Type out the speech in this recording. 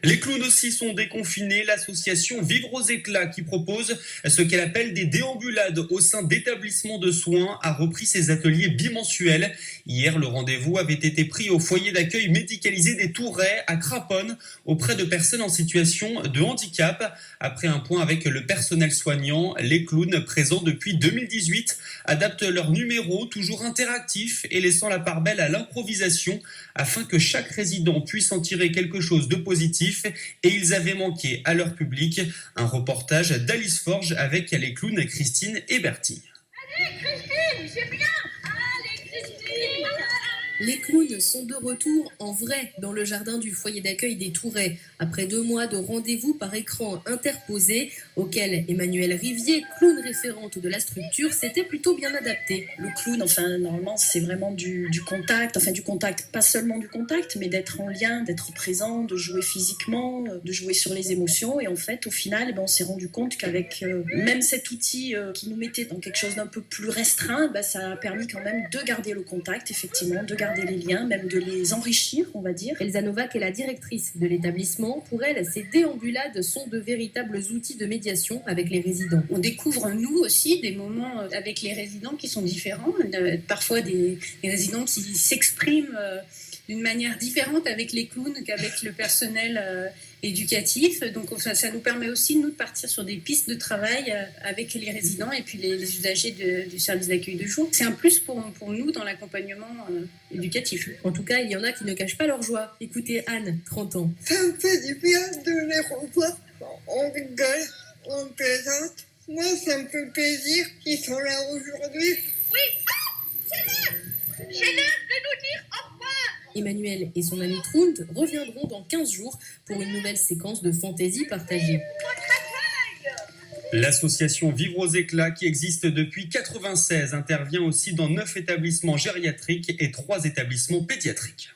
Les clowns aussi sont déconfinés. L'association Vivre aux éclats, qui propose ce qu'elle appelle des déambulades au sein d'établissements de soins, a repris ses ateliers bimensuels. Hier, le rendez-vous avait été pris au foyer d'accueil médicalisé des Tourrais à Craponne auprès de personnes en situation de handicap. Après un point avec le personnel soignant, les clowns présents depuis 2018 adaptent leurs numéros, toujours interactifs et laissant la part belle à l'improvisation afin que chaque résident puisse en tirer quelque chose de positif. Et ils avaient manqué à leur public. Un reportage d'Alice Forge avec les clowns Christine et Bertie. Allez Christine, c'est bien. Allez Christine. Les clowns sont de retour en vrai dans le jardin du foyer d'accueil des Tourrais. Après 2 mois de rendez-vous par écran interposé, auquel Emmanuelle Rivier, clown référente de la structure, s'était plutôt bien adaptée. Le clown, normalement, c'est vraiment du contact, pas seulement du contact, mais d'être en lien, d'être présent, de jouer physiquement, de jouer sur les émotions. Et en fait, au final, on s'est rendu compte qu'avec même cet outil qui nous mettait dans quelque chose d'un peu plus restreint, ça a permis quand même de garder le contact, effectivement, de garder les liens, même de les enrichir, on va dire. Elsa Novak est la directrice de l'établissement. Pour elle, ces déambulades sont de véritables outils de médiation avec les résidents. On découvre, nous aussi, des moments avec les résidents qui sont différents. Parfois, des résidents qui s'expriment d'une manière différente avec les clowns qu'avec le personnel éducatif. Donc ça nous permet aussi, nous, de partir sur des pistes de travail avec les résidents et puis les usagers du service d'accueil de jour. C'est un plus pour nous dans l'accompagnement éducatif. En tout cas, il y en a qui ne cachent pas leur joie. Écoutez Anne, 30 ans. Ça me fait du bien de les revoir. On rigole, on plaisante. Moi, ça me fait plaisir qu'ils sont là aujourd'hui. Oui, c'est l'heure. C'est l'heure de nous dire au revoir. Emmanuel et son ami Trund reviendront dans 15 jours pour une nouvelle séquence de fantaisie partagée. L'association Vivre aux éclats, qui existe depuis 1996, intervient aussi dans 9 établissements gériatriques et 3 établissements pédiatriques.